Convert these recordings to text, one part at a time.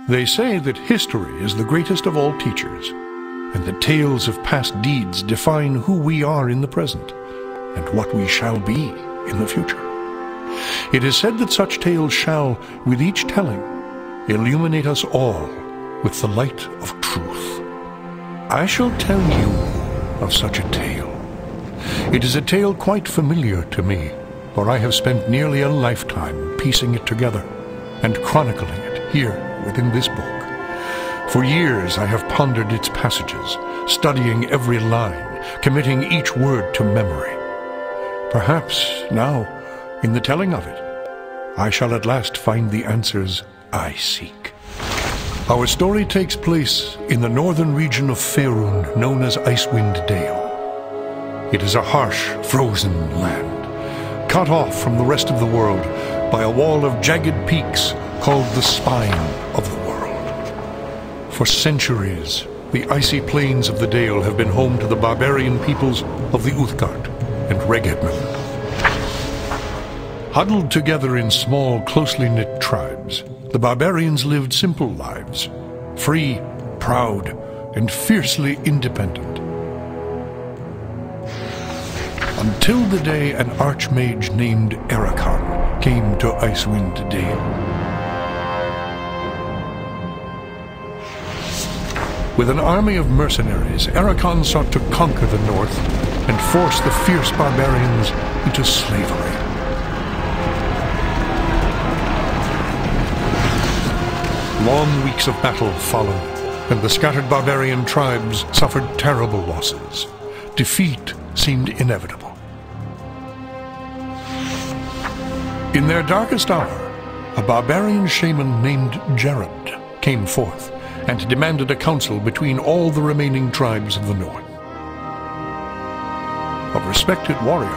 They say that history is the greatest of all teachers, and that tales of past deeds define who we are in the present, and what we shall be in the future. It is said that such tales shall, with each telling, illuminate us all with the light of truth. I shall tell you of such a tale. It is a tale quite familiar to me, for I have spent nearly a lifetime piecing it together and chronicling it here within this book. For years I have pondered its passages, studying every line, committing each word to memory. Perhaps now, in the telling of it, I shall at last find the answers I seek. Our story takes place in the northern region of Faerun, known as Icewind Dale. It is a harsh, frozen land, cut off from the rest of the world by a wall of jagged peaks called the Spine of the World. For centuries, the Icy Plains of the Dale have been home to the barbarian peoples of the Uthgard and Regedman. Huddled together in small, closely knit tribes, the barbarians lived simple lives, free, proud, and fiercely independent. Until the day an archmage named Erakan came to Icewind Dale. With an army of mercenaries, Erakan sought to conquer the north and force the fierce barbarians into slavery. Long weeks of battle followed, and the scattered barbarian tribes suffered terrible losses. Defeat seemed inevitable. In their darkest hour, a barbarian shaman named Jagged came forth and demanded a council between all the remaining tribes of the north. A respected warrior,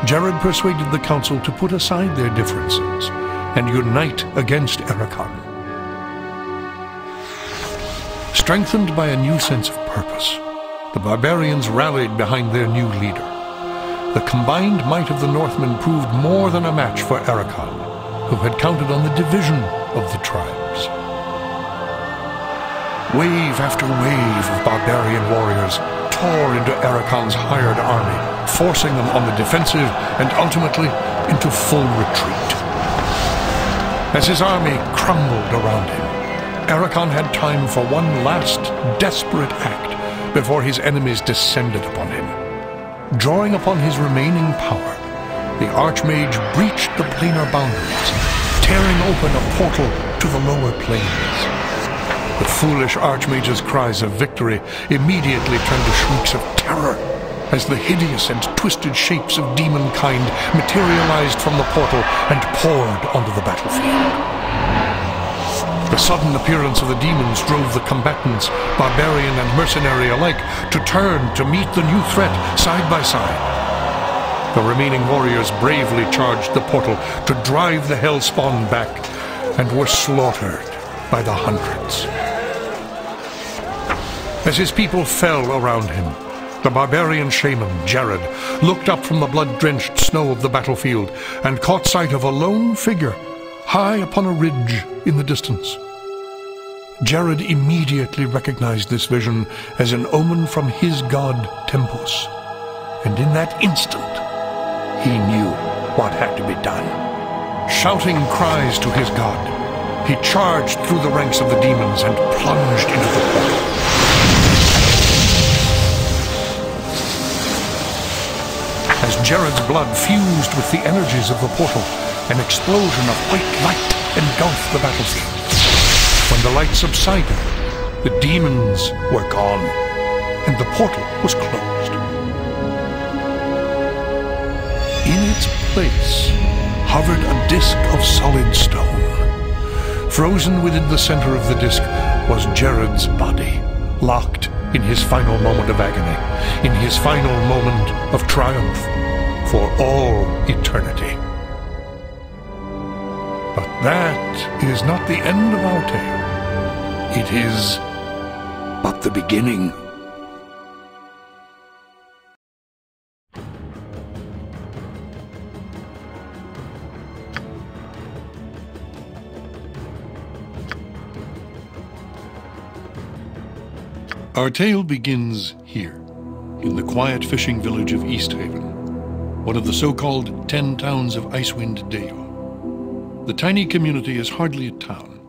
Jagged persuaded the council to put aside their differences and unite against Erakan. Strengthened by a new sense of purpose, the barbarians rallied behind their new leader. The combined might of the Northmen proved more than a match for Erakan, who had counted on the division of the tribes. Wave after wave of barbarian warriors tore into Erakan's hired army, forcing them on the defensive and ultimately into full retreat. As his army crumbled around him, Erakan had time for one last desperate act before his enemies descended upon him. Drawing upon his remaining power, the Archmage breached the planar boundaries, tearing open a portal to the lower planes. The foolish Archmage's cries of victory immediately turned to shrieks of terror as the hideous and twisted shapes of demonkind materialized from the portal and poured onto the battlefield. The sudden appearance of the demons drove the combatants, barbarian and mercenary alike, to turn to meet the new threat side by side. The remaining warriors bravely charged the portal to drive the hellspawn back, and were slaughtered by the hundreds. As his people fell around him, the barbarian shaman, Jagged, looked up from the blood-drenched snow of the battlefield and caught sight of a lone figure high upon a ridge in the distance. Jagged immediately recognized this vision as an omen from his god Tempus, and in that instant he knew what had to be done. Shouting cries to his god, he charged through the ranks of the demons and plunged into the portal. As Jagged's blood fused with the energies of the portal, an explosion of white light engulfed the battlefield. When the light subsided, the demons were gone, and the portal was closed. In its place hovered a disk of solid stone. Frozen within the center of the disk was Jagged's body, locked in his final moment of agony, in his final moment of triumph, for all eternity. But that is not the end of our tale. It is but the beginning. Our tale begins here, in the quiet fishing village of East Haven, one of the so-called 10 towns of Icewind Dale. The tiny community is hardly a town,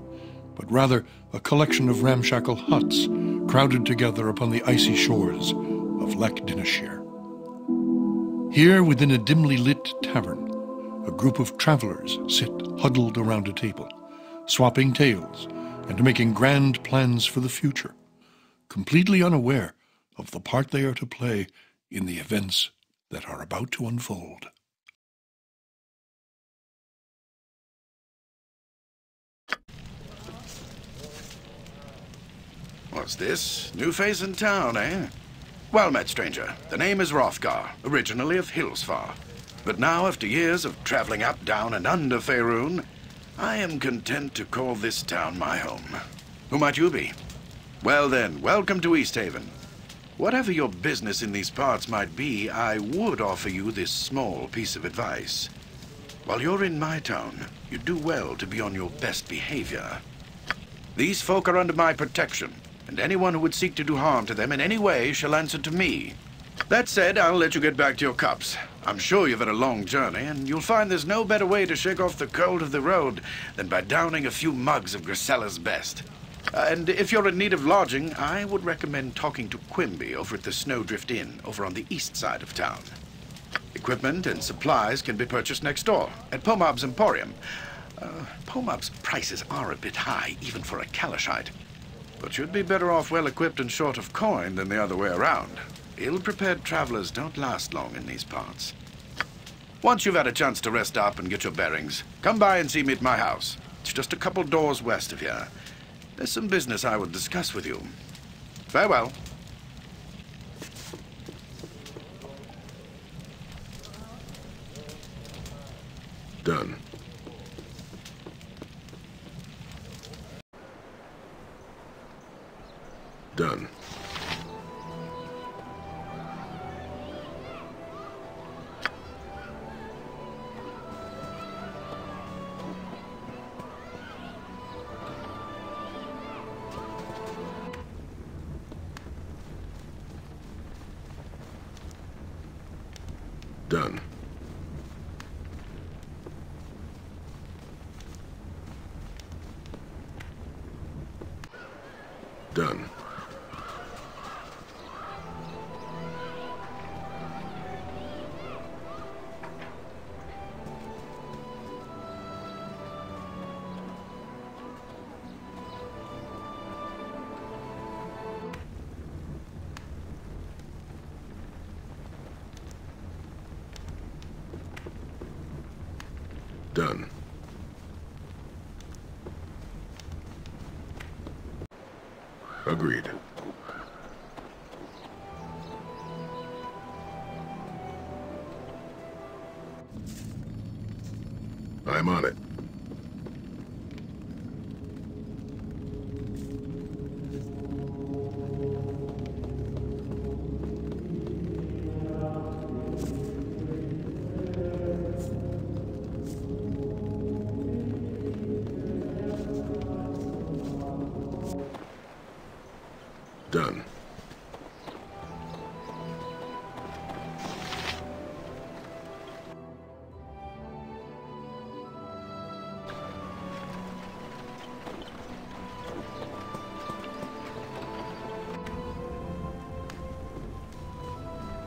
but rather a collection of ramshackle huts crowded together upon the icy shores of Loch Dinneshere. Here, within a dimly lit tavern, a group of travelers sit huddled around a table, swapping tales and making grand plans for the future, completely unaware of the part they are to play in the events that are about to unfold. What's this? New face in town, eh? Well met, stranger. The name is Hrothgar, originally of Hillsfar. But now, after years of traveling up, down, and under Faerun, I am content to call this town my home. Who might you be? Well then, welcome to East Haven. Whatever your business in these parts might be, I would offer you this small piece of advice. While you're in my town, you do well to be on your best behavior. These folk are under my protection, and anyone who would seek to do harm to them in any way shall answer to me. That said, I'll let you get back to your cups. I'm sure you've had a long journey, and you'll find there's no better way to shake off the cold of the road than by downing a few mugs of Grisella's best. And if you're in need of lodging, I would recommend talking to Quimby over at the Snowdrift Inn over on the east side of town. Equipment and supplies can be purchased next door at Pomab's Emporium. Pomab's prices are a bit high, even for a Kalashite, but you'd be better off well-equipped and short of coin than the other way around. Ill-prepared travelers don't last long in these parts. Once you've had a chance to rest up and get your bearings, come by and see me at my house. It's just a couple doors west of here. There's some business I would discuss with you. Farewell. Done. Done. Done. Done. Done. Agreed. I'm on it. Done.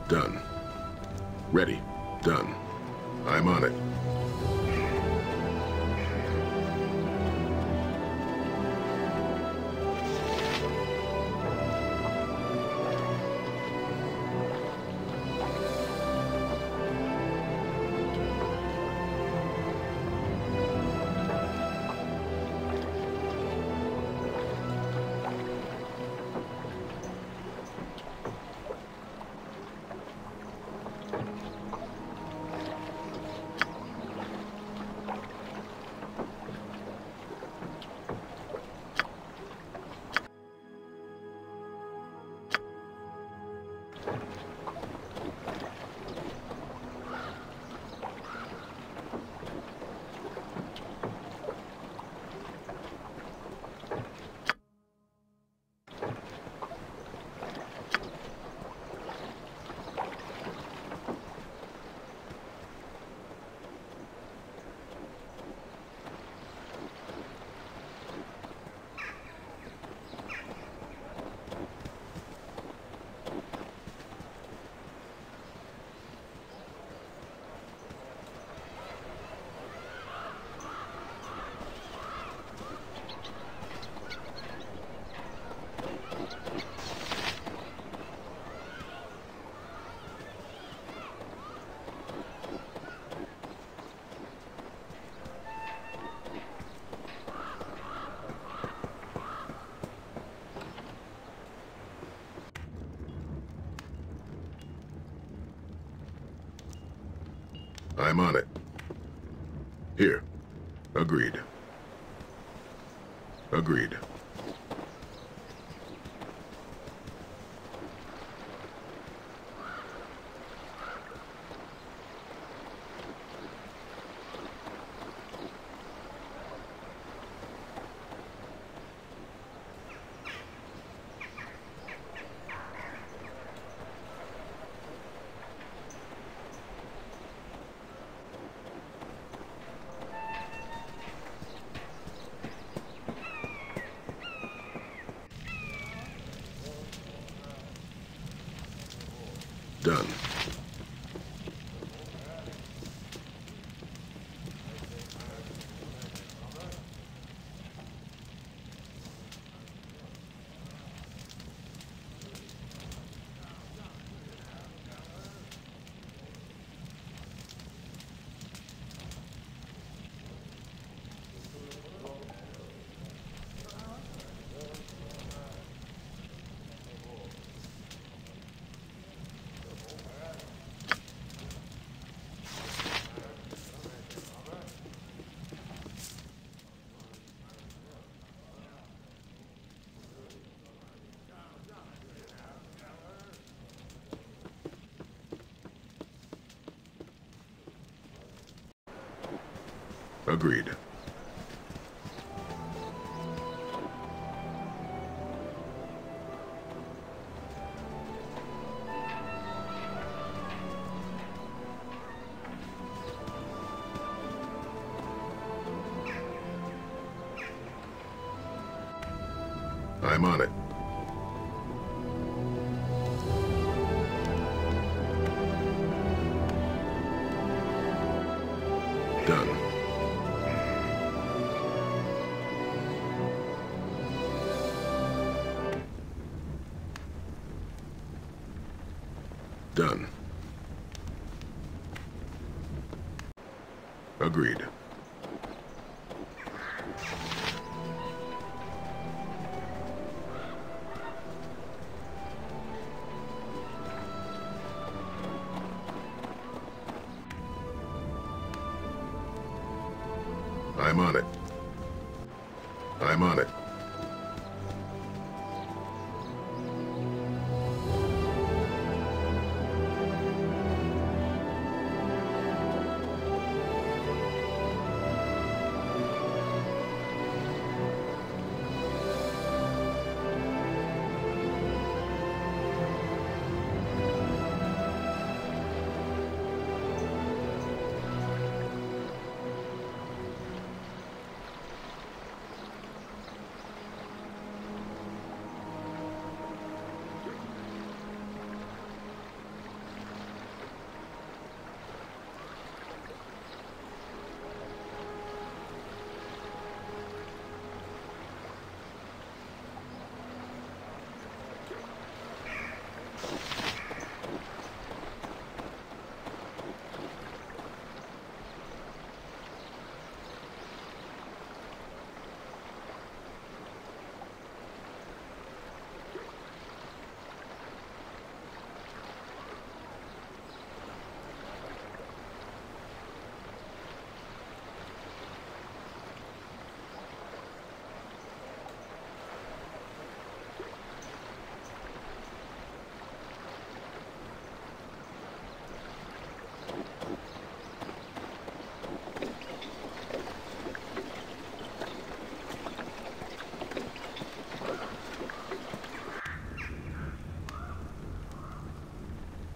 Done. Ready. Done. I'm on it. I'm on it. Here. Agreed. Agreed. Done. Agreed. I'm on it. Done. Done. Agreed. I'm on it. I'm on it.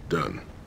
Done.